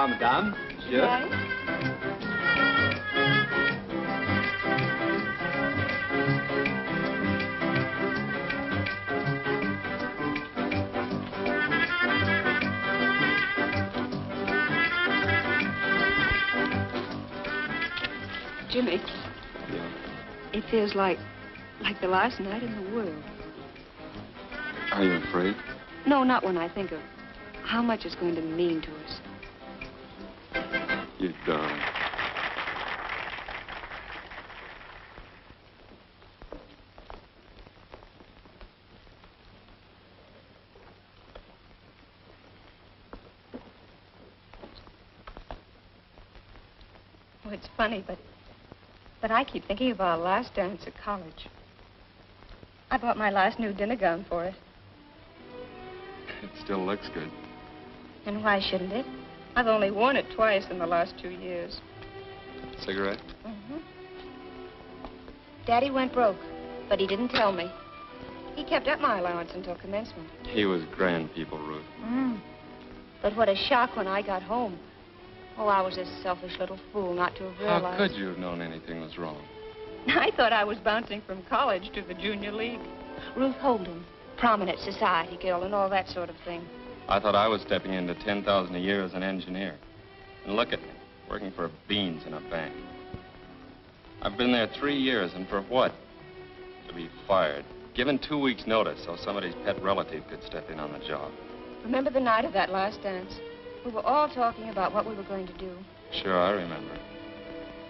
Bonsoir, madame. Monsieur. Right. Jimmy, Yeah. it feels like the last night in the world. Are you afraid? No, not when I think of how much it's going to mean to us. You darling. Oh, it's funny, but I keep thinking of our last dance at college. I bought my last new dinner gown for it. It still looks good. And why shouldn't it? I've only worn it twice in the last 2 years. Cigarette? Mm-hmm. Daddy went broke, but he didn't tell me. He kept up my allowance until commencement. He was grand people, Ruth. But what a shock when I got home. Oh, I was a selfish little fool not to have realized. How could you have known anything was wrong? I thought I was bouncing from college to the junior league. Ruth Holden, prominent society girl and all that sort of thing. I thought I was stepping into $10,000 a year as an engineer. And look at me, working for beans in a bank. I've been there 3 years, and for what? To be fired. Given 2 weeks' notice so somebody's pet relative could step in on the job. Remember the night of that last dance? We were all talking about what we were going to do. Sure, I remember.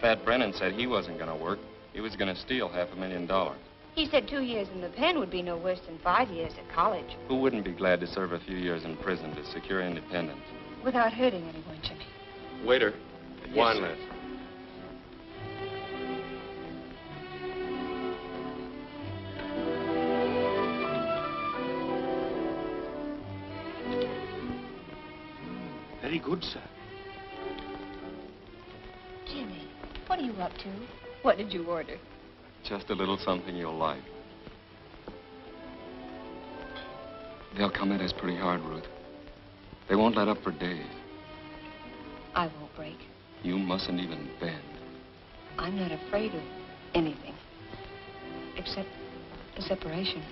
Pat Brennan said he wasn't going to work. He was going to steal $500,000. He said 2 years in the pen would be no worse than 5 years at college. Who wouldn't be glad to serve a few years in prison to secure independence? Without hurting anyone, Jimmy. Waiter, wine list. Very good, sir. Jimmy, what are you up to? What did you order? Just a little something you'll like. They'll come at us pretty hard, Ruth. They won't let up for days. I won't break. You mustn't even bend. I'm not afraid of anything. Except the separation.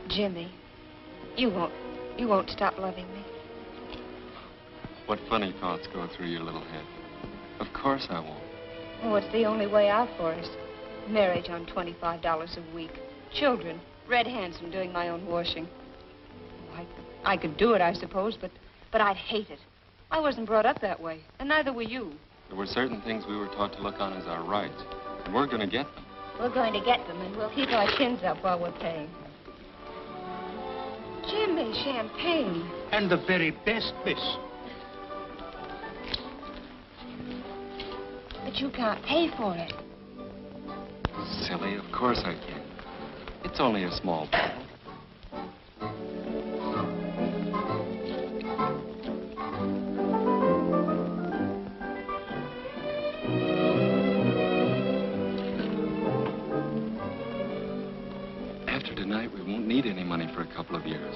Jimmy, you won't stop loving me. What funny thoughts go through your little head? Of course I won't. Oh, it's the only way out for us. Marriage on $25 a week. Children, red hands from doing my own washing. Oh, I could do it, I suppose, but I'd hate it. I wasn't brought up that way, and neither were you. There were certain things we were taught to look on as our rights, and we're going to get them. We're going to get them, and we'll keep our chins up while we're paying. Jimmy, champagne. And the very best, miss. But you can't pay for it. Silly, of course I can. It's only a small bottle. After tonight, we won't need any money for a couple of years.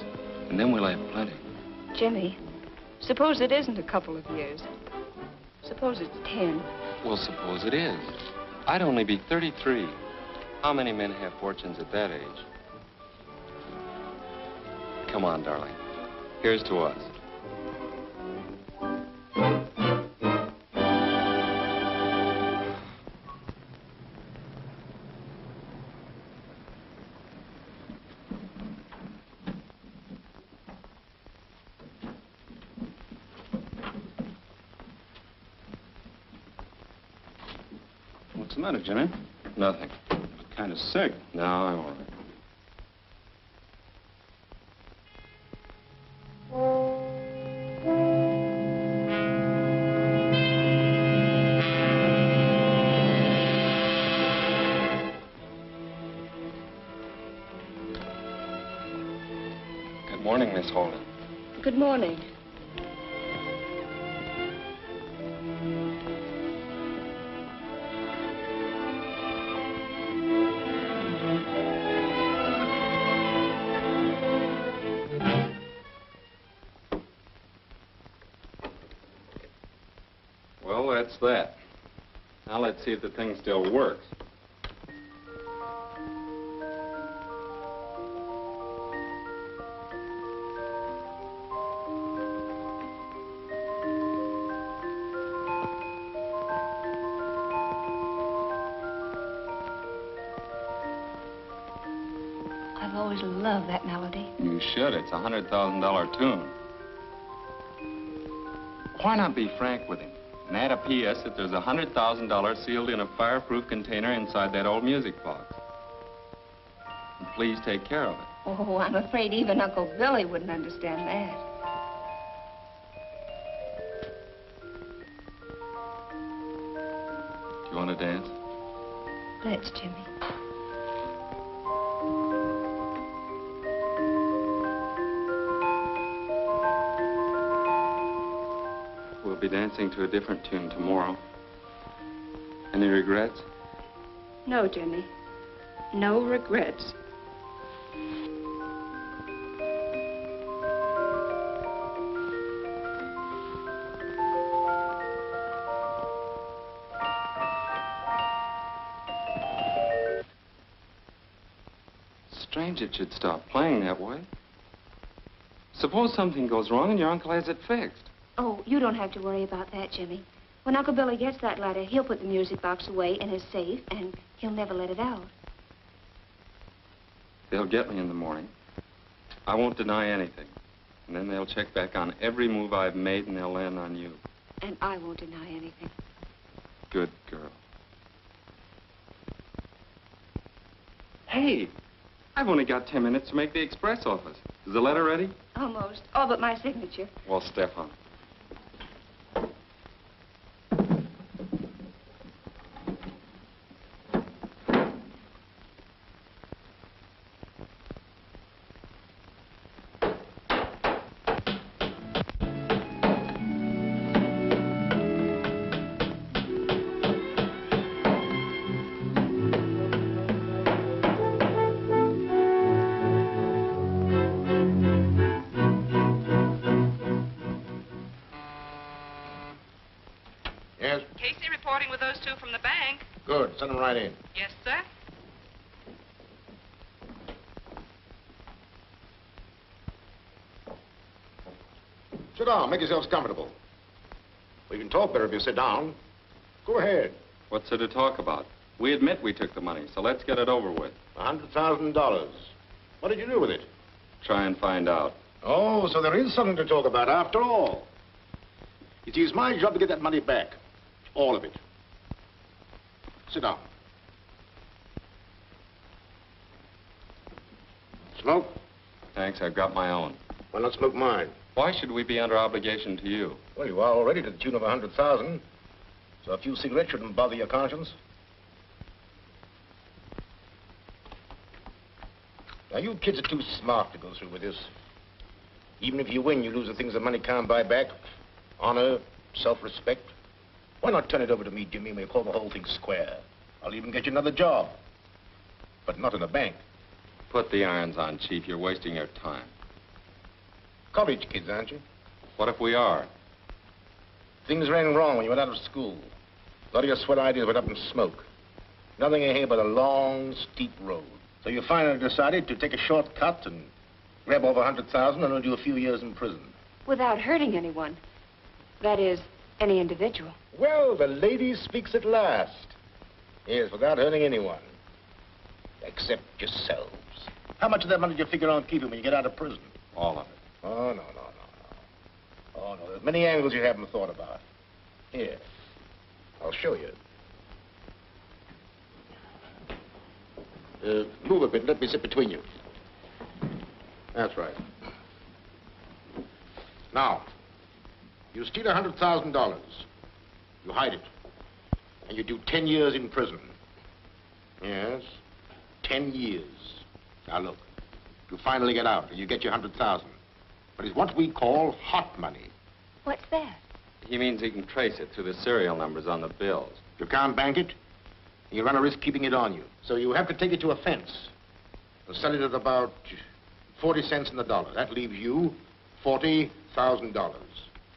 And then we'll have plenty. Jimmy, suppose it isn't a couple of years. Suppose it's 10. Well, suppose it is. I'd only be 33. How many men have fortunes at that age? Come on, darling. Here's to us. What's the matter, Jimmy? Nothing. Kind of sick. No, I'm all right. Good morning, Miss Holden. Good morning. that's that. Now let's see if the thing still works. I've always loved that melody. You should. It's a $100,000 tune. Why not be frank with him and add a P.S. that there's $100,000 sealed in a fireproof container inside that old music box? And please take care of it. Oh, I'm afraid even Uncle Billy wouldn't understand that. Do you want to dance? Let's, Jimmy. We'll be dancing to a different tune tomorrow. Any regrets? No, Jimmy. No regrets. Strange it should stop playing that way. Suppose something goes wrong and your uncle has it fixed. Oh, you don't have to worry about that, Jimmy. When Uncle Billy gets that letter, he'll put the music box away in his safe, and he'll never let it out. They'll get me in the morning. I won't deny anything. And then they'll check back on every move I've made, and they'll land on you. And I won't deny anything. Good girl. Hey, I've only got 10 minutes to make the express office. Is the letter ready? Almost. All but my signature. Well, Stefan. Casey reporting with those two from the bank. Good. Send them right in. Yes, sir. Sit down. Make yourselves comfortable. We can talk better if you sit down. Go ahead. What's there to talk about? We admit we took the money, so let's get it over with. $100,000. What did you do with it? Try and find out. Oh, so there is something to talk about after all. You see, it's my job to get that money back. All of it. Sit down. Smoke? Thanks, I've got my own. Why not smoke mine? Why should we be under obligation to you? Well, you are already to the tune of 100,000. So a few cigarettes shouldn't bother your conscience. Now, you kids are too smart to go through with this. Even if you win, you lose the things that money can't buy back. Honor, self-respect. Why not turn it over to me, Jimmy, and we'll call the whole thing square? I'll even get you another job. But not in a bank. Put the irons on, Chief. You're wasting your time. College kids, aren't you? What if we are? Things ran wrong when you went out of school. A lot of your swell ideas went up in smoke. Nothing ahead but a long, steep road. So you finally decided to take a shortcut and grab over 100,000 and only do a few years in prison. Without hurting anyone. That is, any individual. Well, the lady speaks at last. Yes, without hurting anyone. Except yourselves. How much of that money do you figure on keeping when you get out of prison? All of it. Oh, no. Oh, no, there's many angles you haven't thought about. Here, I'll show you. Move a bit. Let me sit between you. That's right. Now, you steal $100,000. You hide it. And you do 10 years in prison. Yes, 10 years. Now, look. You finally get out and you get your 100,000. But it's what we call hot money. What's that? He means he can trace it through the serial numbers on the bills. You can't bank it, and you run a risk keeping it on you. So you have to take it to a fence. They'll sell it at about 40 cents in the dollar. That leaves you $40,000.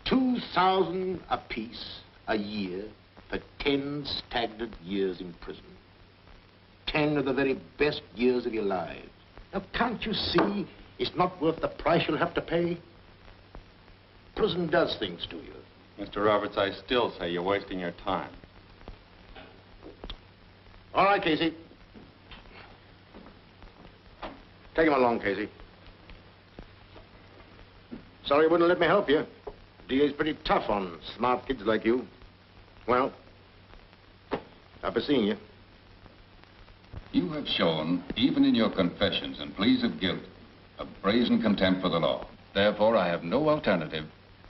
2,000 apiece a year for 10 stagnant years in prison. 10 of the very best years of your lives. Now, can't you see it's not worth the price you'll have to pay? Prison does things to you. Mr. Roberts, I still say you're wasting your time. All right, Casey. Take him along, Casey. Sorry you wouldn't let me help you. DA's pretty tough on smart kids like you. Well, I'll be seeing you. You have shown, even in your confessions and pleas of guilt, a brazen contempt for the law. Therefore, I have no alternative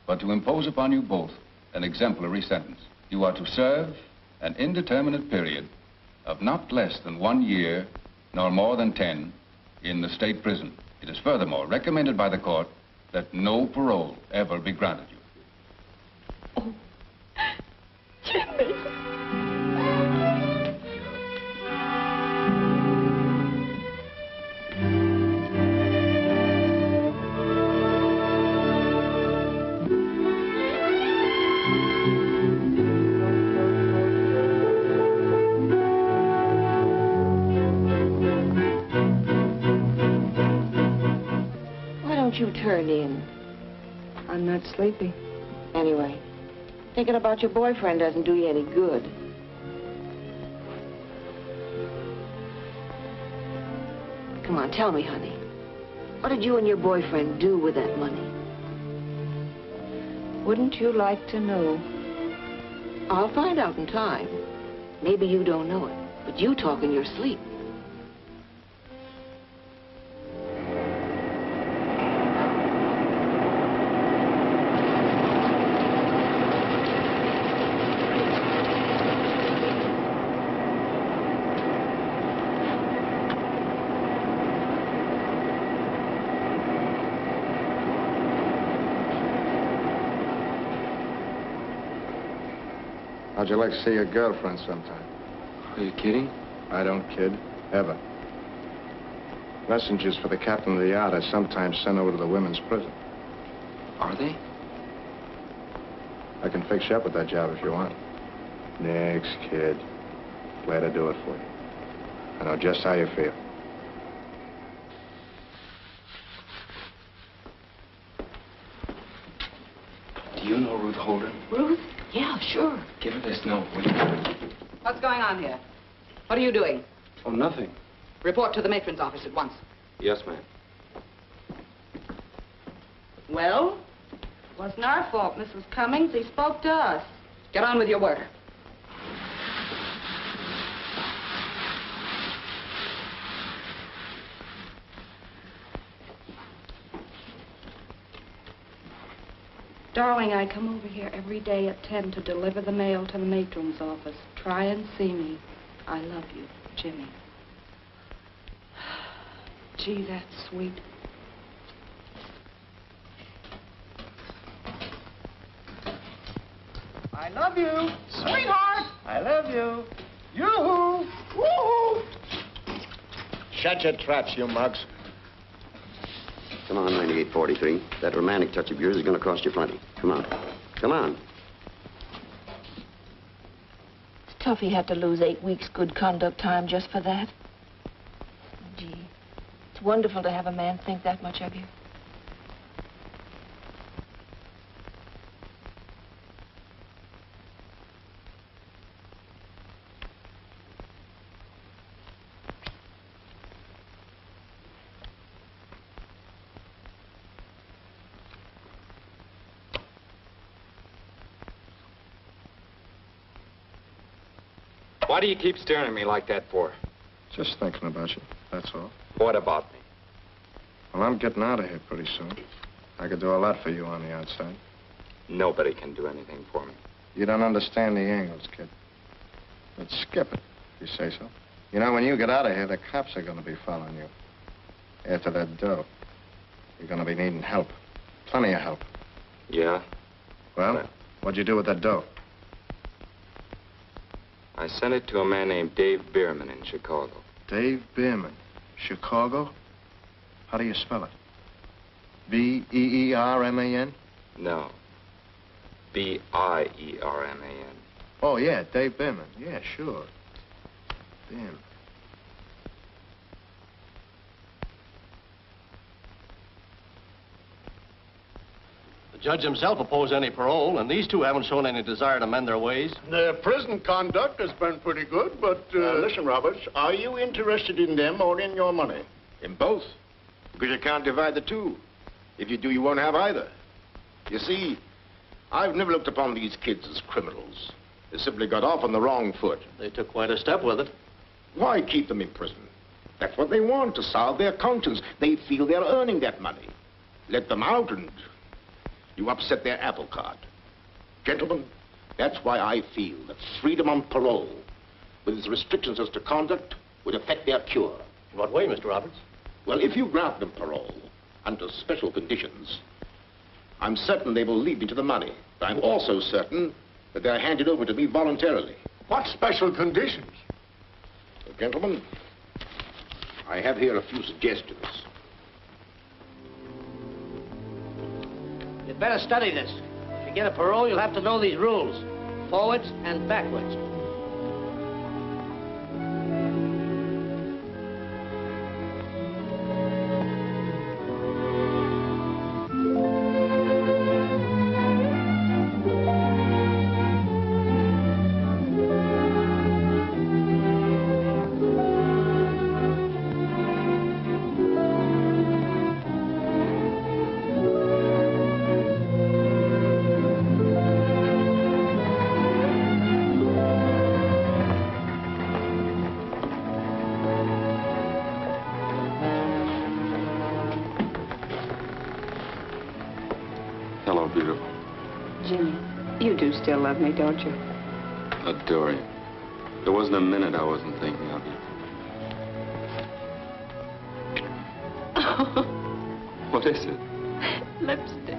but to impose upon you both an exemplary sentence. You are to serve an indeterminate period of not less than 1 year, nor more than 10, in the state prison. It is furthermore recommended by the court that no parole ever be granted you. Oh, Jimmy. You turn in. I'm not sleepy. Anyway, thinking about your boyfriend doesn't do you any good. Come on, tell me, honey. What did you and your boyfriend do with that money? Wouldn't you like to know? I'll find out in time. Maybe you don't know it, but you talk in your sleep. How'd you like to see your girlfriend sometime? Are you kidding? I don't kid. Ever. Messengers for the captain of the yard are sometimes sent over to the women's prison. Are they? I can fix you up with that job if you want. Next, kid. Glad to do it for you. I know just how you feel. Do you know Ruth Holden? Ruth? Yeah, sure. Give her this note, will you? What's going on here? What are you doing? Oh, nothing. Report to the matron's office at once. Yes, ma'am. Well? It wasn't our fault, Mrs. Cummings. He spoke to us. Get on with your work. Darling, I come over here every day at 10 to deliver the mail to the matron's office. Try and see me. I love you, Jimmy. Gee, that's sweet. I love you. Sweetheart. I love you. Yoo-hoo. Woo-hoo. Shut your traps, you mugs. Come on, 9843. That romantic touch of yours is going to cost you plenty. Come on. Come on. It's tough he had to lose 8 weeks good conduct time just for that. Gee, it's wonderful to have a man think that much of you. Why do you keep staring at me like that for? Just thinking about you, that's all. What about me? Well, I'm getting out of here pretty soon. I could do a lot for you on the outside. Nobody can do anything for me. You don't understand the angles, kid. But skip it, if you say so. You know, when you get out of here, the cops are going to be following you. After that dough, you're going to be needing help. Plenty of help. Yeah? Well, what'd you do with that dough? I sent it to a man named Dave Bierman in Chicago. Dave Bierman. Chicago? How do you spell it? B-E-E-R-M-A-N? No. B-I-E-R-M-A-N. Oh, yeah, Dave Bimman. Yeah, sure. Bim. The judge himself opposed any parole, and these two haven't shown any desire to mend their ways. Their prison conduct has been pretty good, but... listen, Roberts, are you interested in them or in your money? In both. Because you can't divide the two. If you do, you won't have either. You see, I've never looked upon these kids as criminals. They simply got off on the wrong foot. They took quite a step with it. Why keep them in prison? That's what they want, to salve their conscience. They feel they're earning that money. Let them out and you upset their apple cart. Gentlemen, that's why I feel that freedom on parole, with its restrictions as to conduct, would affect their cure. In what way, Mr. Roberts? Well, if you grant them parole under special conditions, I'm certain they will lead me to the money. But I'm also certain that they're handed over to me voluntarily. What special conditions? Well, gentlemen, I have here a few suggestions. You'd better study this. If you get a parole, you'll have to know these rules. Forwards and backwards. Hello, beautiful. Jimmy, you do still love me, don't you? Adore you. There wasn't a minute I wasn't thinking of you. What is it? Lipstick.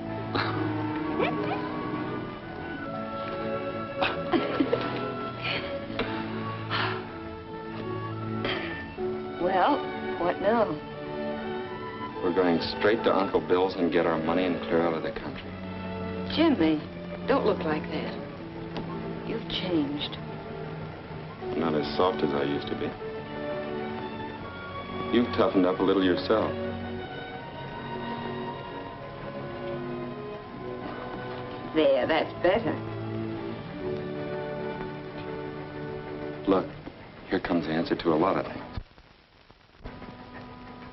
Well, what now? We're going straight to Uncle Bill's and get our money and clear out of the country. Jimmy, don't look like that. You've changed. I'm not as soft as I used to be. You've toughened up a little yourself. There, that's better. Look, here comes the answer to a lot of things.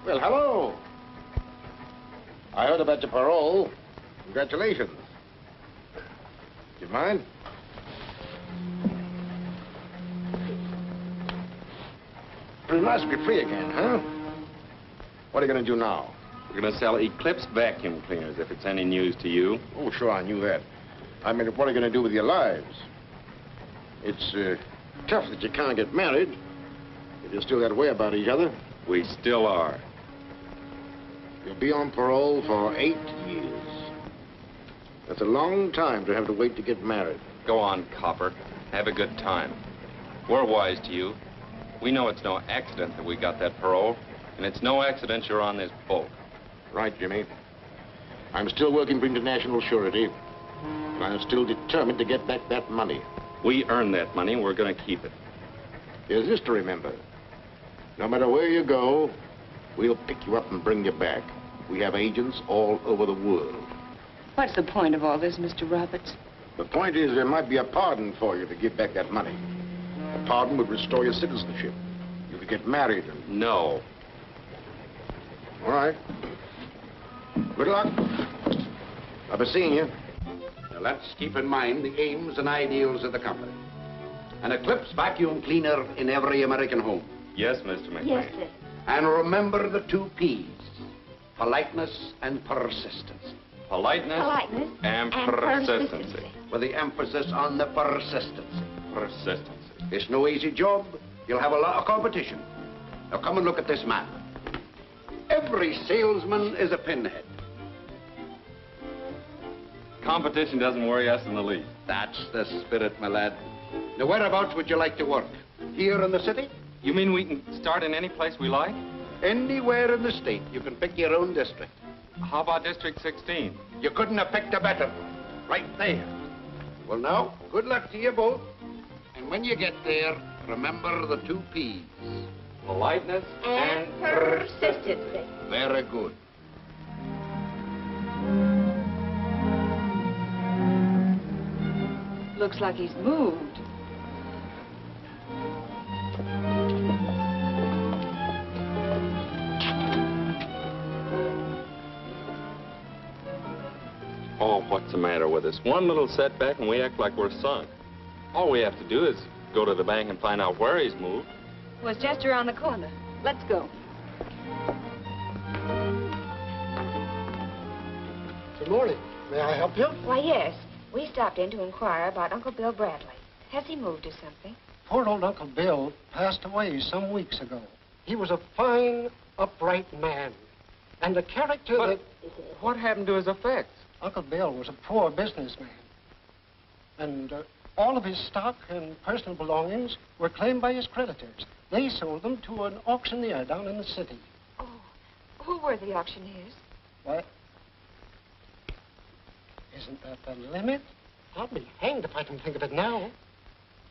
Well, hello. I heard about your parole. Congratulations. Do you mind? It's nice to be free again, huh? What are you going to do now? We're going to sell Eclipse vacuum cleaners, if it's any news to you. Oh, sure, I knew that. I mean, what are you going to do with your lives? It's tough that you can't get married. If you're still that way about each other. We still are. You'll be on parole for 8 years. That's a long time to have to wait to get married. Go on, Copper. Have a good time. We're wise to you. We know it's no accident that we got that parole, and it's no accident you're on this boat. Right, Jimmy. I'm still working for International Surety, and I'm still determined to get back that money. We earned that money, and we're going to keep it. There's this to remember. No matter where you go, we'll pick you up and bring you back. We have agents all over the world. What's the point of all this, Mr. Roberts? The point is there might be a pardon for you to give back that money. A pardon would restore your citizenship. You could get married and... No. All right. Good luck. I'll be seeing you. Now, let's keep in mind the aims and ideals of the company. An Eclipse vacuum cleaner in every American home. Yes, Mr. McLean. Yes, sir. And remember the 2 P's, politeness and persistence. Politeness and persistency. With the emphasis on the persistence. Persistency. It's no easy job. You'll have a lot of competition. Now come and look at this man. Every salesman is a pinhead. Competition doesn't worry us in the least. That's the spirit, my lad. Now, whereabouts would you like to work? Here in the city? You mean we can start in any place we like? Anywhere in the state. You can pick your own district. How about District 16? You couldn't have picked a better. Right there. Well, now, good luck to you both. And when you get there, remember the 2 P's. Politeness And persistency. Very good. Looks like he's moved. Oh, what's the matter with us? One little setback and we act like we're sunk. All we have to do is go to the bank and find out where he's moved. Well, it's just around the corner. Let's go. Good morning. May I help you? Why, yes. We stopped in to inquire about Uncle Bill Bradley. Has he moved or something? Poor old Uncle Bill passed away some weeks ago. He was a fine, upright man. And the character that... What happened to his effects? Uncle Bill was a poor businessman. And all of his stock and personal belongings were claimed by his creditors. They sold them to an auctioneer down in the city. Oh, who were the auctioneers? What? Isn't that the limit? I'll be hanged if I can think of it now.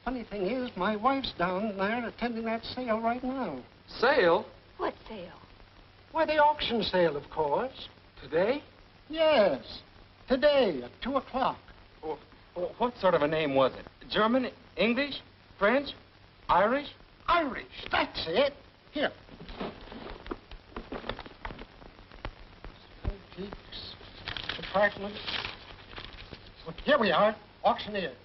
Funny thing is, my wife's down there attending that sale right now. Sale? What sale? Why, the auction sale, of course. Today? Yes. Today at 2 o'clock. What sort of a name was it? German? English? French? Irish? Irish. That's it. Here. Antiques. Department. Well, here we are. Auctioneers.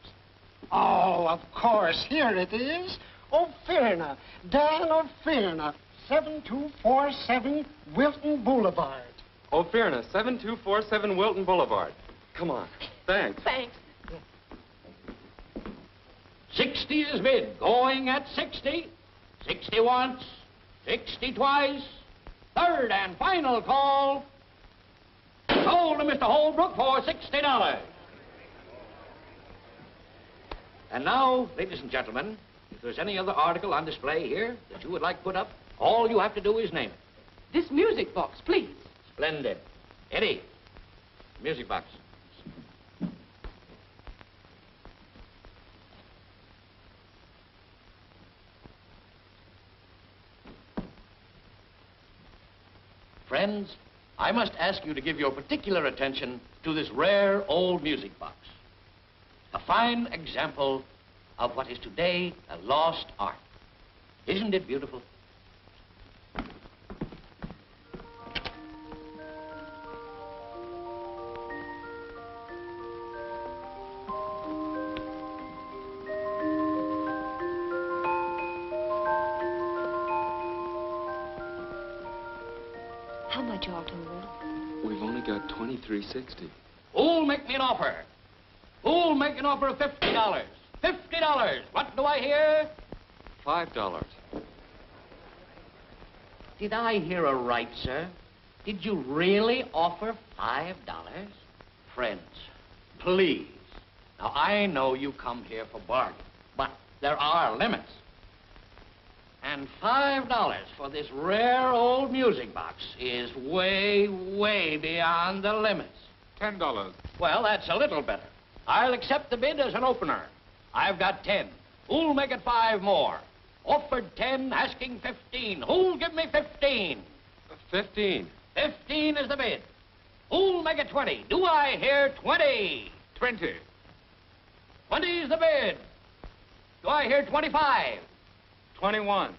Oh, of course. Here it is. O'Fierna. Dan O'Fierna. 7247 Wilton Boulevard. O'Fierna, 7247 Wilton Boulevard. Come on. Thanks. Thanks. 60 is bid. Going at 60. 60 once. 60 twice. Third and final call. Sold to Mr. Holbrook for $60. And now, ladies and gentlemen, if there's any other article on display here that you would like put up, all you have to do is name it. This music box, please. Splendid. Eddie, music box. Friends, I must ask you to give your particular attention to this rare old music box. A fine example of what is today a lost art. Isn't it beautiful? How much all told? We've only got $23.60. Who'll make me an offer? Who'll make an offer of $50? $50! What do I hear? $5. Did I hear aright, sir? Did you really offer $5? Friends, please. Now, I know you come here for bargain, but there are limits. And $5 for this rare old music box is way, way beyond the limits. $10. Well, that's a little better. I'll accept the bid as an opener. I've got 10. Who'll make it 5 more? Offered 10, asking 15. Who'll give me 15? 15. 15 is the bid. Who'll make it 20? Do I hear 20? 20. 20 is the bid. Do I hear 25? 21.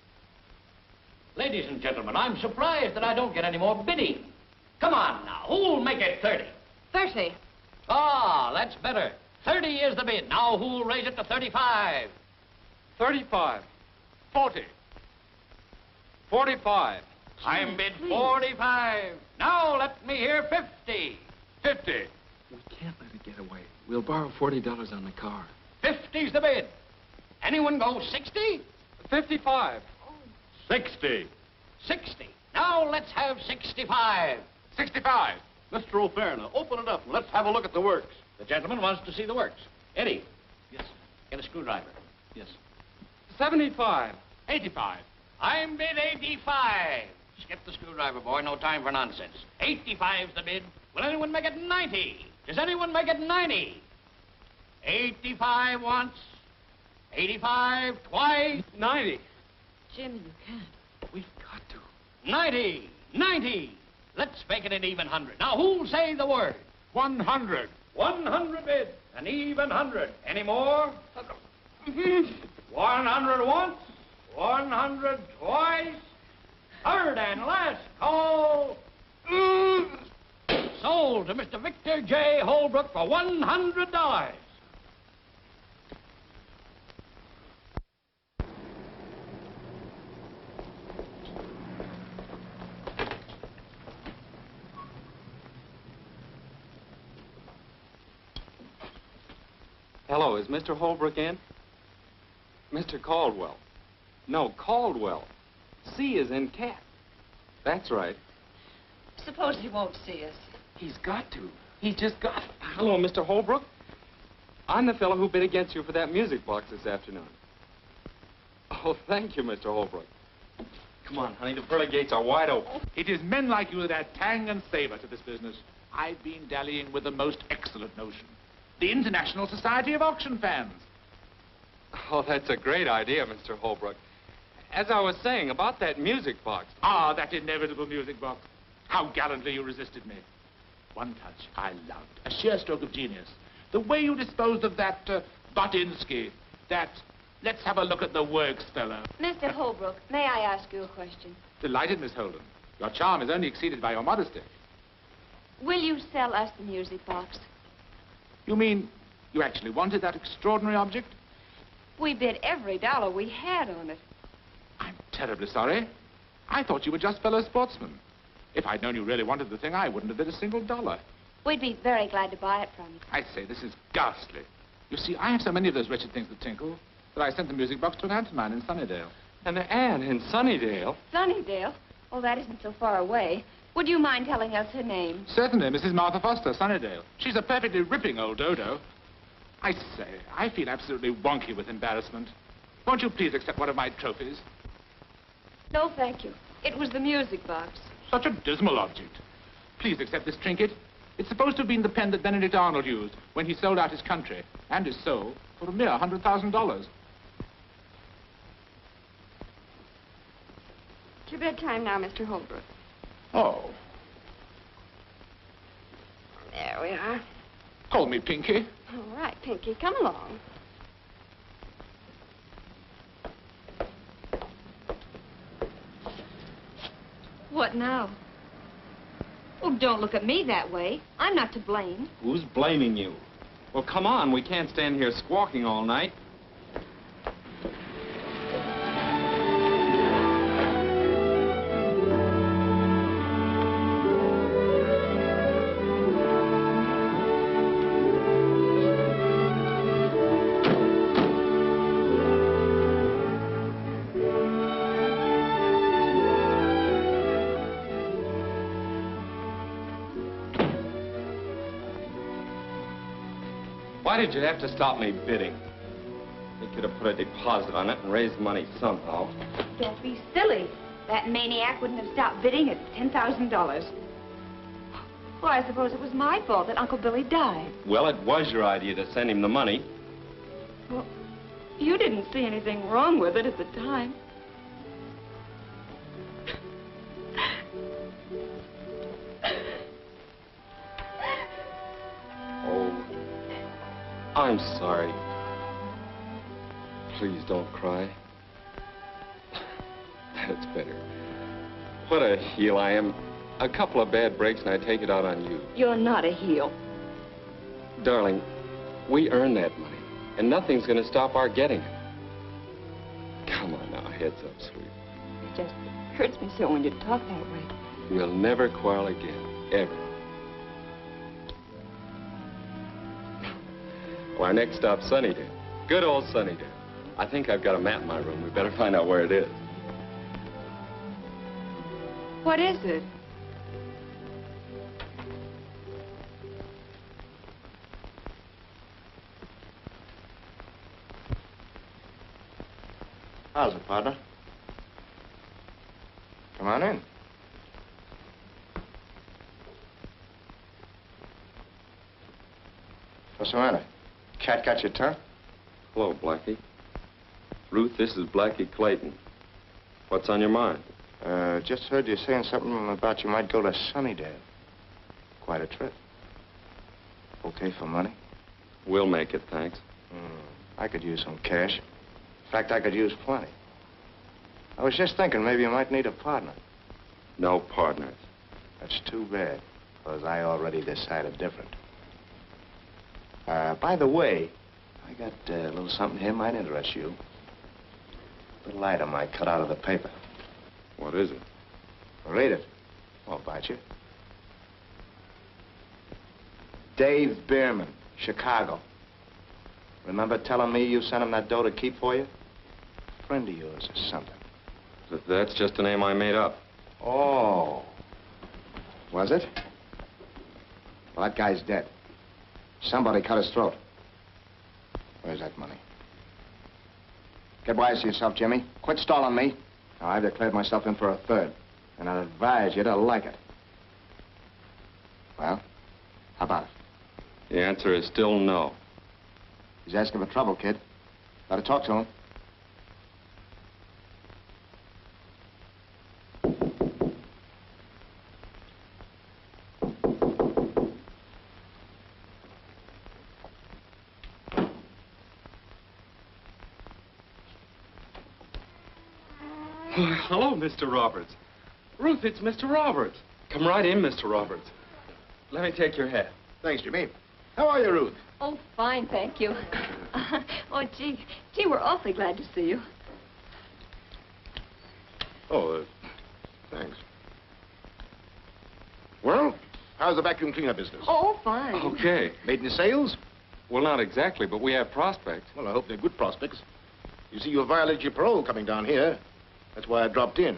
Ladies and gentlemen, I'm surprised that I don't get any more bidding. Come on now, who'll make it 30? 30. Ah, that's better. 30 is the bid. Now who'll raise it to 35? 35. 40. 45. I'm bid 45. Now let me hear 50. 50. We can't let it get away. We'll borrow $40 on the car. 50's the bid. Anyone go 60? 55. 60. 60. Now let's have 65. 65. Mr. O'Fierna, open it up and let's have a look at the works. The gentleman wants to see the works. Eddie. Yes. Get a screwdriver. Yes. 75. 85. I'm bid 85. Skip the screwdriver, boy. No time for nonsense. 85's the bid. Will anyone make it 90? Does anyone make it 90? 85 once. 85 twice. 90. Jimmy, you can't. We've got to. 90. 90. Let's make it an even 100. Now, who'll say the word? 100. 100 bid. An even 100. Any more? 100 once. 100 twice. Third and last call. Sold to Mr. Victor J. Holbrook for $100. Hello, is Mr. Holbrook in? Mr. Caldwell. No, Caldwell. C is in cat. That's right. Suppose he won't see us. He's got to. He's just got to. Hello, Mr. Holbrook. I'm the fellow who bid against you for that music box this afternoon. Oh, thank you, Mr. Holbrook. Come on, honey, the pearly gates are wide open. It is men like you that add tang and savor to this business. I've been dallying with the most excellent notion. The International Society of Auction Fans. Oh, that's a great idea, Mr. Holbrook. As I was saying about that music box. Ah, that inevitable music box. How gallantly you resisted me. One touch I loved. A sheer stroke of genius. The way you disposed of that Botinsky. That, let's have a look at the works fellow. Mr. Holbrook, may I ask you a question? Delighted, Miss Holden. Your charm is only exceeded by your modesty. Will you sell us the music box? You mean you actually wanted that extraordinary object? We bid every dollar we had on it. I'm terribly sorry. I thought you were just fellow sportsmen. If I'd known you really wanted the thing, I wouldn't have bid a single dollar. We'd be very glad to buy it from you. I say, this is ghastly. You see, I have so many of those wretched things that tinkle that I sent the music box to an aunt of mine in Sunnydale. An aunt in Sunnydale? Sunnydale? Oh, that isn't so far away. Would you mind telling us her name? Certainly, Mrs. Martha Foster, Sunnydale. She's a perfectly ripping old dodo. I say, I feel absolutely wonky with embarrassment. Won't you please accept one of my trophies? No, thank you. It was the music box. Such a dismal object. Please accept this trinket. It's supposed to have been the pen that Benedict Arnold used when he sold out his country and his soul for a mere $100,000. It's your bedtime now, Mr. Holbrook. Oh. There we are. Call me Pinky. All right, Pinky, come along. What now? Oh, don't look at me that way. I'm not to blame. Who's blaming you? Well, come on. We can't stand here squawking all night. Why did you have to stop me bidding? They could have put a deposit on it and raised the money somehow. Don't be silly. That maniac wouldn't have stopped bidding at $10,000. Well, I suppose it was my fault that Uncle Billy died. Well, it was your idea to send him the money. Well, you didn't see anything wrong with it at the time. Oh, I'm sorry. Please don't cry. That's better. What a heel I am. A couple of bad breaks and I take it out on you. You're not a heel. Darling, we earned that money, and nothing's going to stop our getting it. Come on now, heads up, sweet. It just hurts me so when you talk that way. We'll never quarrel again, ever. Well, our next stop's Sunnydale. Good old Sunnydale. I think I've got a map in my room. We better find out where it is. What is it? How's it, partner? Come on in. What's the matter? cat got your turn? Hello, Blackie. Ruth, this is Blackie Clayton. What's on your mind? Just heard you saying something about you might go to Sunnydale. Quite a trip. Okay for money? We'll make it, thanks. I could use some cash. In fact, I could use plenty. I was just thinking maybe you might need a partner. No partners. That's too bad, because I already decided different. By the way, I got a little something here might interest you. A little item I cut out of the paper. What is it? Read it. Won't bite you. Dave Bierman, Chicago. Remember telling me you sent him that dough to keep for you? Friend of yours or something. That's just a name I made up. Oh. Was it? Well, that guy's dead. Somebody cut his throat. Where's that money? Get wise to yourself, Jimmy. Quit stalling me. Now, I've declared myself in for a third, and I'd advise you to like it. Well, how about it? The answer is still no. He's asking for trouble, kid. Gotta talk to him. Hello, Mr. Roberts. Ruth, it's Mr. Roberts. Come right in, Mr. Roberts. Let me take your hat. Thanks, Jimmy. How are you, Ruth? Oh, fine, thank you. Oh, gee, we're awfully glad to see you. Oh, thanks. Well, how's the vacuum cleaner business? Oh, fine. Okay. Made any sales? Well, not exactly, but we have prospects. Well, I hope they're good prospects. You see, you violated your parole coming down here. That's why I dropped in.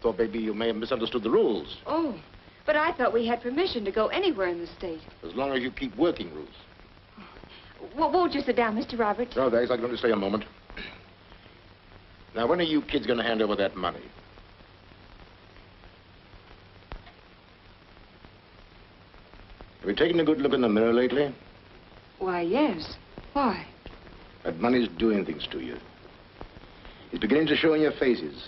Thought maybe you may have misunderstood the rules. Oh, but I thought we had permission to go anywhere in the state. As long as you keep working, Ruth. Well, won't you sit down, Mr. Roberts? No, thanks. I'm going to stay a moment. Now, when are you kids going to hand over that money? Have you taken a good look in the mirror lately? Why, yes. Why? That money's doing things to you. It's beginning to show in your faces.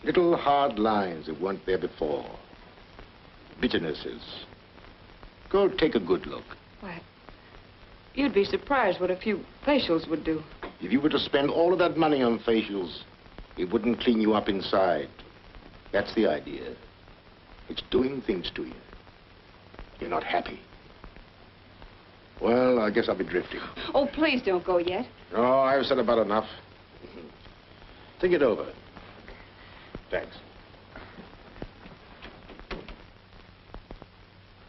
Little hard lines that weren't there before. Bitternesses. Go take a good look. Why, you'd be surprised what a few facials would do. If you were to spend all of that money on facials, it wouldn't clean you up inside. That's the idea. It's doing things to you. You're not happy. Well, I guess I'll be drifting. Oh, please don't go yet. No, I've said about enough. Think it over. Thanks.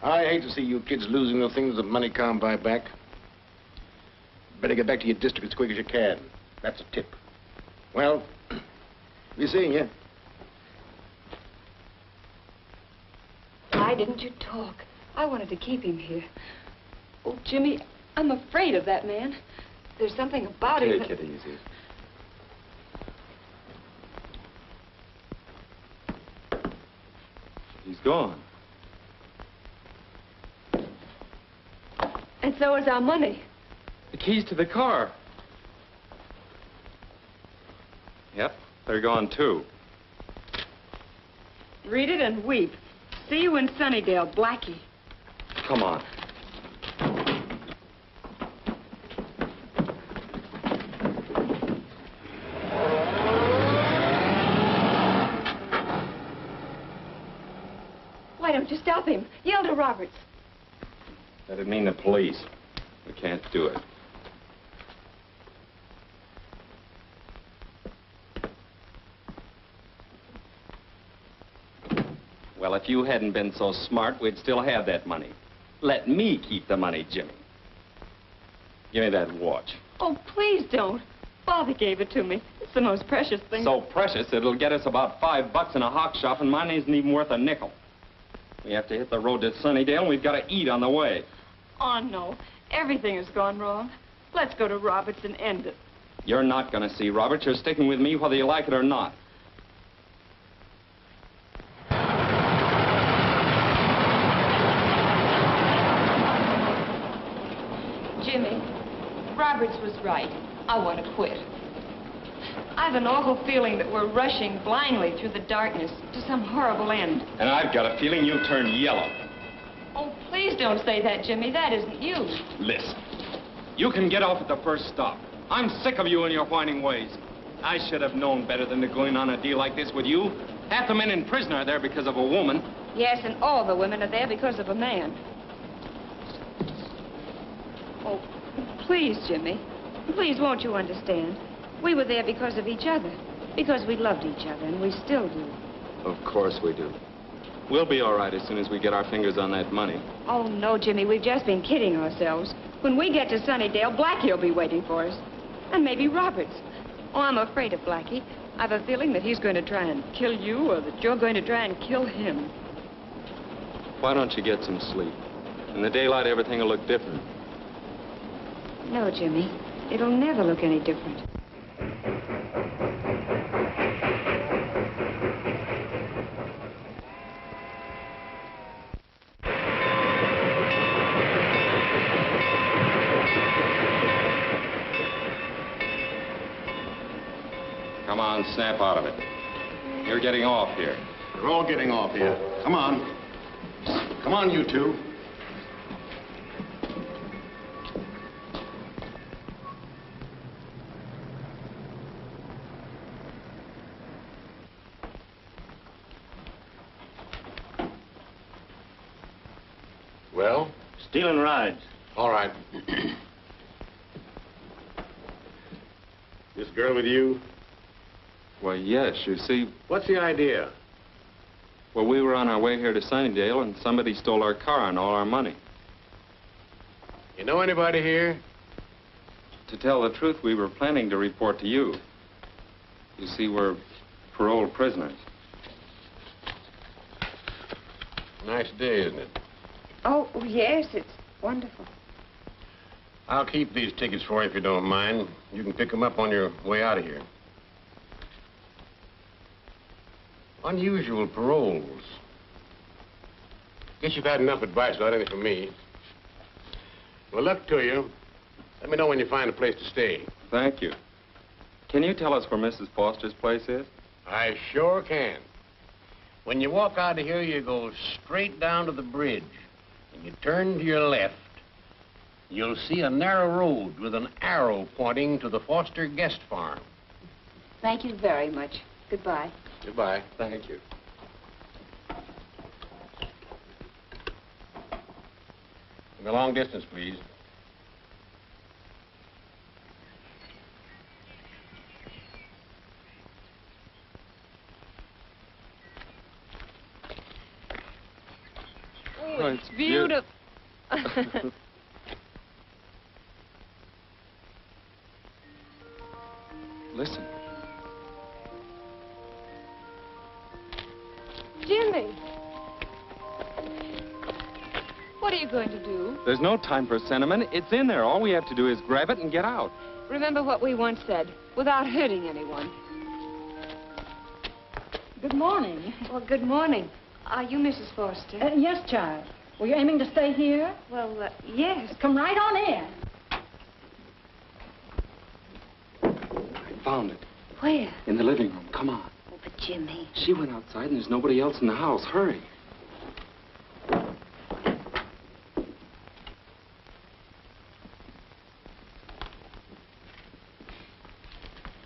I hate to see you kids losing the things that money can't buy back. Better get back to your district as quick as you can. That's a tip. Well, be seeing you. Why didn't you talk? I wanted to keep him here. Oh, Jimmy, I'm afraid of that man. There's something about him. Take it easy. He's gone. And so is our money. The keys to the car. Yep, they're gone too. Read it and weep. See you in Sunnydale, Blackie. Come on. Why don't you stop him? Yell to Roberts. That'd mean the police. We can't do it. Well, if you hadn't been so smart, we'd still have that money. Let me keep the money, Jimmy. Give me that watch. Oh, please don't. Father gave it to me. It's the most precious thing. So precious, it'll get us about $5 in a hock shop, and mine isn't even worth a nickel. We have to hit the road to Sunnydale, and we've got to eat on the way. Oh, no. Everything has gone wrong. Let's go to Roberts and end it. You're not going to see Roberts. You're sticking with me whether you like it or not. Jimmy, Roberts was right. I want to quit. I have an awful feeling that we're rushing blindly through the darkness to some horrible end. And I've got a feeling you'll turn yellow. Oh, please don't say that, Jimmy. That isn't you. Listen, you can get off at the first stop. I'm sick of you and your whining ways. I should have known better than to go in on a deal like this with you. Half the men in prison are there because of a woman. Yes, and all the women are there because of a man. Oh, please, Jimmy. Please, won't you understand? We were there because of each other. Because we loved each other, and we still do. Of course we do. We'll be all right as soon as we get our fingers on that money. Oh, no, Jimmy, we've just been kidding ourselves. When we get to Sunnydale, Blackie will be waiting for us. And maybe Roberts. Oh, I'm afraid of Blackie. I've a feeling that he's going to try and kill you, or that you're going to try and kill him. Why don't you get some sleep? In the daylight, everything will look different. No, Jimmy. It'll never look any different. Come on, snap out of it. You're getting off here. We're all getting off here. Come on. Come on, you two. Well? Stealing rides. All right. This girl with you? Well, yes, you see... What's the idea? Well, we were on our way here to Sunnydale, and somebody stole our car and all our money. You know anybody here? To tell the truth, we were planning to report to you. You see, we're paroled prisoners. Nice day, isn't it? Oh, yes, it's wonderful. I'll keep these tickets for you if you don't mind. You can pick them up on your way out of here. Unusual paroles. Guess you've had enough advice without any from me. Well, luck to you. Let me know when you find a place to stay. Thank you. Can you tell us where Mrs. Foster's place is? I sure can. When you walk out of here, you go straight down to the bridge. And you turn to your left. You'll see a narrow road with an arrow pointing to the Foster guest farm. Thank you very much. Goodbye. Goodbye. Thank you. The long distance, please. Oh, it's beautiful. Listen. Jimmy. What are you going to do? There's no time for sentiment. It's in there. All we have to do is grab it and get out. Remember what we once said, without hurting anyone. Good morning. Well, good morning. Are you Mrs. Foster? Yes, child. Were you aiming to stay here? Well, yes. Come right on in. I found it. Where? In the living room. Come on. Oh, but Jimmy. She went outside and there's nobody else in the house. Hurry.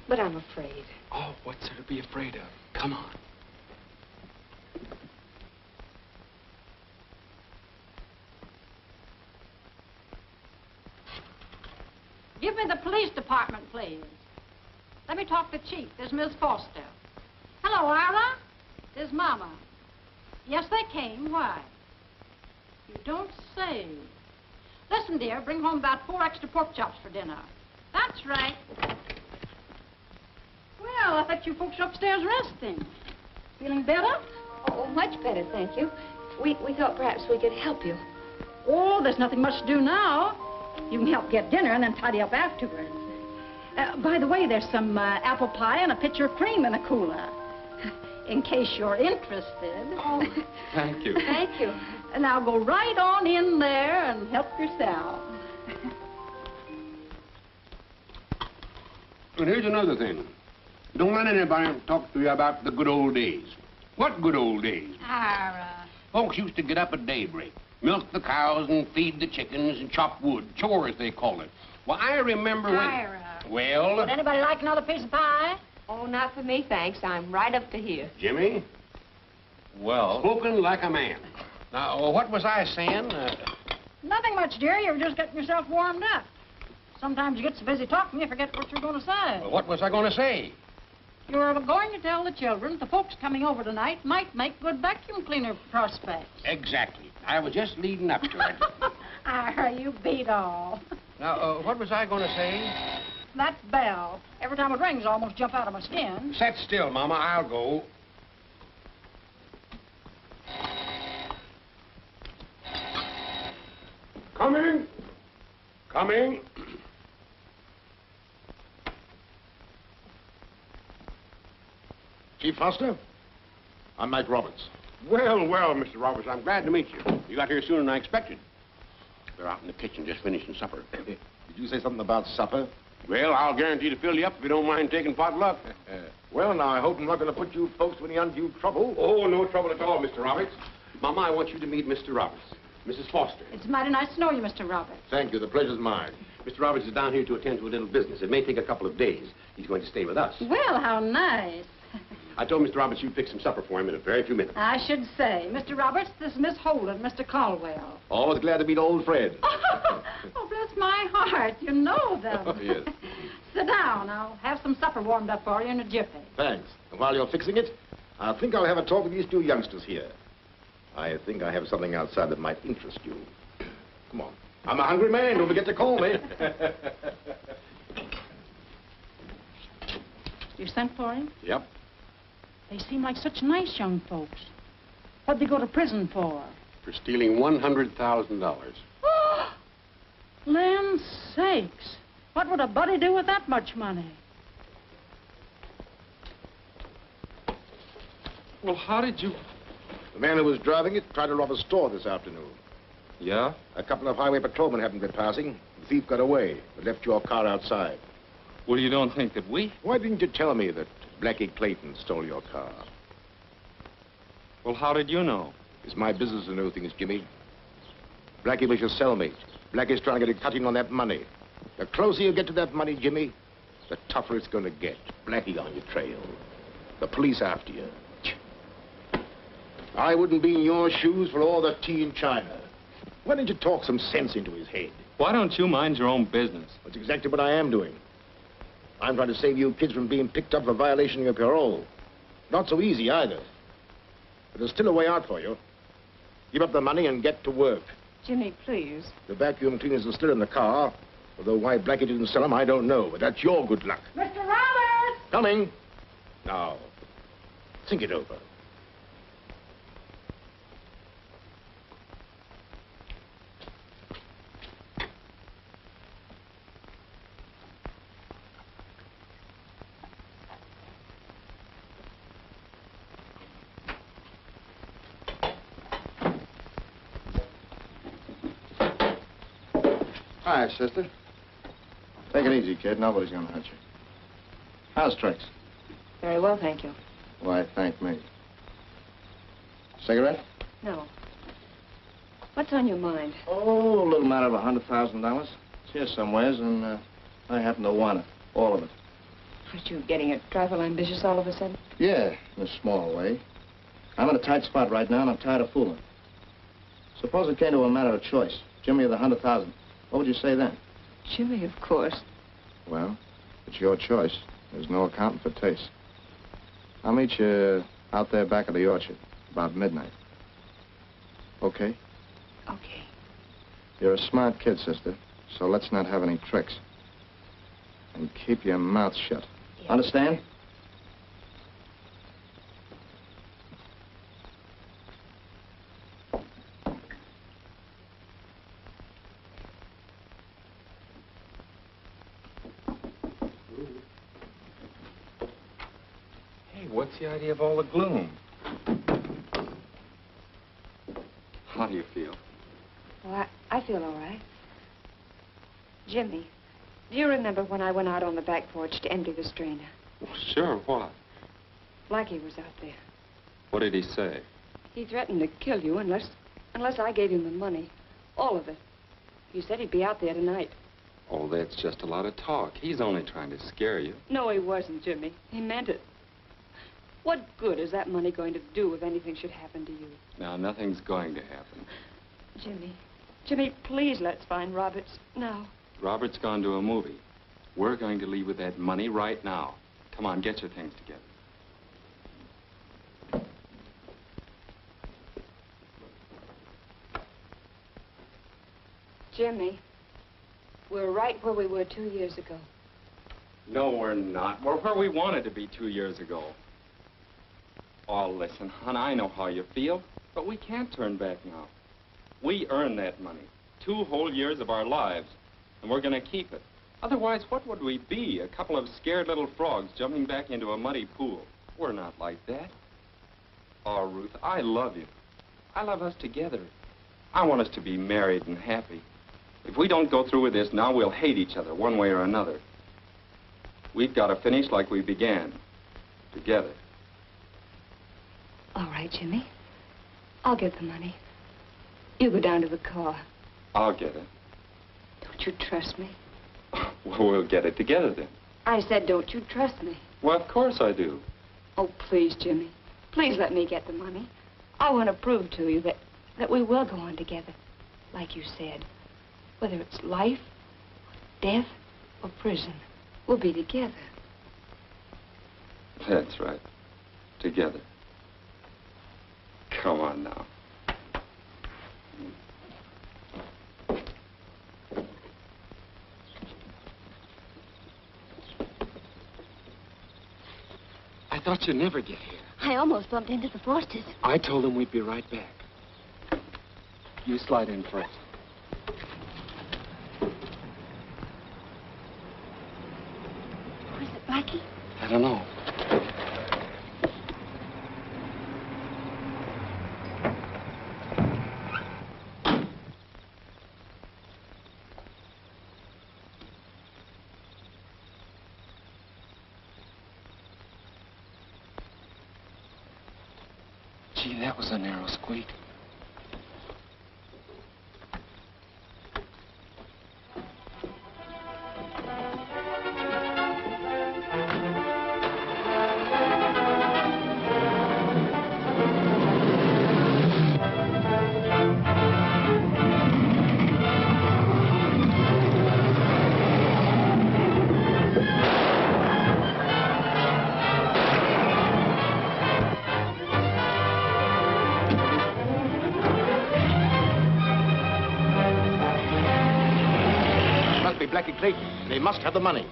But I'm afraid. Oh, what's there to be afraid of? Come on. Give me the police department, please. Let me talk to Chief. There's Miss Foster. Hello, Ira. There's Mama. Yes, they came. Why? You don't say. Listen, dear, bring home about 4 extra pork chops for dinner. That's right. Well, I thought you folks were upstairs resting. Feeling better? Oh, much better, thank you. We thought perhaps we could help you. Oh, there's nothing much to do now. You can help get dinner and then tidy up afterwards. By the way, there's some apple pie and a pitcher of cream in the cooler. In case you're interested. Oh, thank you. Thank you. Now go right on in there and help yourself. And here's another thing. Don't let anybody talk to you about the good old days. What good old days? Ira. Folks used to get up at daybreak, milk the cows and feed the chickens and chop wood, chores they call it. Well, I remember when... Ira. Well... Would anybody like another piece of pie? Oh, not for me, thanks. I'm right up to here. Jimmy? Well... Spoken like a man. Now, what was I saying? Nothing much, dear. You were just getting yourself warmed up. Sometimes you get so busy talking, you forget what you're going to say. Well, what was I going to say? You're going to tell the children that the folks coming over tonight might make good vacuum cleaner prospects. Exactly. I was just leading up to it. Ira, you beat all. Now, what was I going to say? That bell. Every time it rings, I almost jump out of my skin. Sit still, Mama. I'll go. Coming. Coming. Chief Foster? I'm Mike Roberts. Well, well, Mr. Roberts, I'm glad to meet you. You got here sooner than I expected. They're out in the kitchen just finishing supper. Did you say something about supper? Well, I'll guarantee to fill you up if you don't mind taking potluck. Well, now, I hope I'm not going to put you folks to any undue trouble. Oh, no trouble at all, Mr. Roberts. Mama, I want you to meet Mr. Roberts. Mrs. Foster. It's mighty nice to know you, Mr. Roberts. Thank you. The pleasure's mine. Mr. Roberts is down here to attend to a little business. It may take a couple of days. He's going to stay with us. Well, how nice. I told Mr. Roberts you'd fix some supper for him in a very few minutes. I should say. Mr. Roberts, this is Miss Holden, Mr. Caldwell. Always glad to meet old Fred. Oh, bless my heart. You know them. Oh, yes. Sit down. I'll have some supper warmed up for you in a jiffy. Thanks. And while you're fixing it, I think I'll have a talk with these two youngsters here. I think I have something outside that might interest you. Come on. I'm a hungry man. Don't forget to call me. You sent for him? Yep. They seem like such nice young folks. What'd they go to prison for? For stealing $100,000. Land sakes. What would a buddy do with that much money? Well, how did you... The man who was driving it tried to rob a store this afternoon. Yeah? A couple of highway patrolmen happened to be passing. The thief got away, but left your car outside. Well, you don't think that we... Why didn't you tell me that Blackie Clayton stole your car? Well, how did you know? It's my business to know things, Jimmy. Blackie wishes to sell me. Blackie's trying to get a cutting on that money. The closer you get to that money, Jimmy, the tougher it's going to get. Blackie on your trail. The police after you. I wouldn't be in your shoes for all the tea in China. Why didn't you talk some sense into his head? Why don't you mind your own business? That's exactly what I am doing. I'm trying to save you kids from being picked up for violation of your parole. Not so easy, either. But there's still a way out for you. Give up the money and get to work. Jimmy, please. The vacuum cleaners are still in the car. Although why Blackie didn't sell them, I don't know. But that's your good luck. Mr. Roberts! Coming. Now, think it over. Hi, sister. Take it easy, kid. Nobody's gonna hurt you. How's tricks? Very well, thank you. Why, thank me. Cigarette? No. What's on your mind? Oh, a little matter of $100,000. It's here somewheres, and I happen to want it. All of it. Aren't you getting a trifle ambitious all of a sudden? Yeah, in a small way. I'm in a tight spot right now, and I'm tired of fooling. Suppose it came to a matter of choice. Jimmy or the $100,000. What would you say then? Jimmy, of course. Well, it's your choice. There's no accounting for taste. I'll meet you out there back of the orchard, about midnight. Okay? Okay. You're a smart kid, sister, so let's not have any tricks. And keep your mouth shut. Yeah. Understand? What's the idea of all the gloom? How do you feel? Well, I feel all right. Jimmy, Do you remember when I went out on the back porch to empty the strainer? Well, sure, what? Blackie was out there. What did he say? He threatened to kill you unless I gave him the money. All of it. He said he'd be out there tonight. Oh, that's just a lot of talk. He's only trying to scare you. No, he wasn't, Jimmy. He meant it. What good is that money going to do if anything should happen to you? Now, nothing's going to happen. Jimmy, please let's find Roberts now. Robert's gone to a movie. We're going to leave with that money right now. Come on, get your things together. Jimmy, we're right where we were 2 years ago. No, we're not. We're where we wanted to be 2 years ago. Oh, listen, hon, I know how you feel, but we can't turn back now. We earned that money. 2 whole years of our lives, and we're going to keep it. Otherwise, what would we be? A couple of scared little frogs jumping back into a muddy pool. We're not like that. Oh, Ruth, I love you. I love us together. I want us to be married and happy. If we don't go through with this now, we'll hate each other one way or another. We've got to finish like we began, together. All right, Jimmy. I'll get the money. You go down to the car. I'll get it. Don't you trust me? Well, we'll get it together then. I said, don't you trust me? Well, of course I do. Oh, please, Jimmy. Please let me get the money. I want to prove to you that we will go on together, like you said. Whether it's life, death, or prison, we'll be together. That's right. Together. Come on now. I thought you'd never get here. I almost bumped into the Forsters. I told them we'd be right back. You slide in first. Was it Blackie? I don't know. Gee, that was a narrow squeak. Blackie Clayton. They must have the money.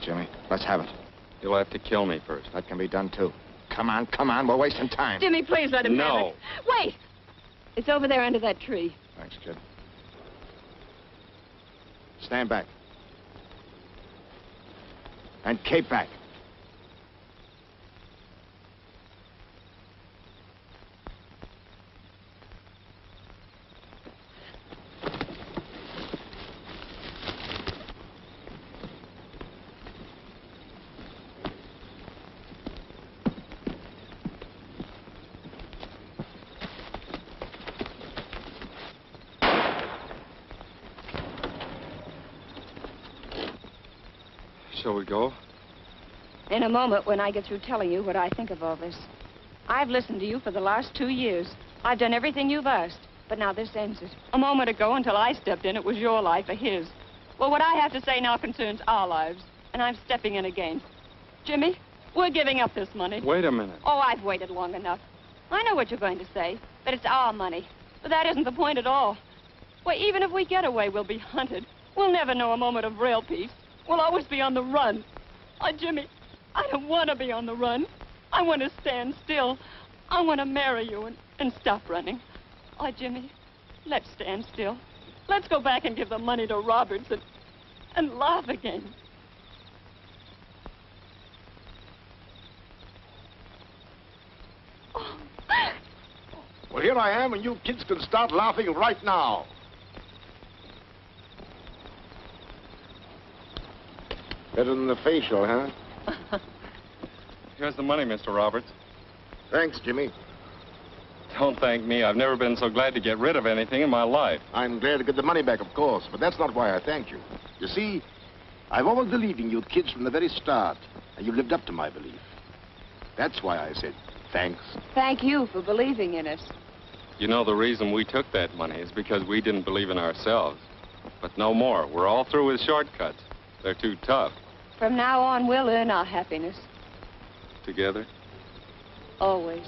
Jimmy. Let's have it. You'll have to kill me first. That can be done, too. Come on. We're wasting time. Jimmy, please let him have No. it. Wait! It's over there under that tree. Thanks, kid. Stand back. And keep back. shall we go? In a moment, when I get through telling you what I think of all this. I've listened to you for the last 2 years. I've done everything you've asked. But now this ends it. A moment ago, until I stepped in, it was your life or his. Well, what I have to say now concerns our lives. And I'm stepping in again. Jimmy, we're giving up this money. Wait a minute. Oh, I've waited long enough. I know what you're going to say, that it's our money. But that isn't the point at all. Why, even if we get away, we'll be hunted. We'll never know a moment of real peace. We'll always be on the run. Oh, Jimmy, I don't want to be on the run. I want to stand still. I want to marry you and stop running. Oh, Jimmy, let's stand still. Let's go back and give the money to Roberts and laugh again. Well, here I am, and you kids can start laughing right now. Better than the facial, huh? Here's the money, Mr. Roberts. Thanks, Jimmy. Don't thank me. I've never been so glad to get rid of anything in my life. I'm glad to get the money back, of course, but that's not why I thanked you. You see, I've always believed in you kids from the very start, and you lived up to my belief. That's why I said thanks. Thank you for believing in us. You know, the reason we took that money is because we didn't believe in ourselves. But no more. We're all through with shortcuts. They're too tough. From now on, we'll earn our happiness. Together? Always.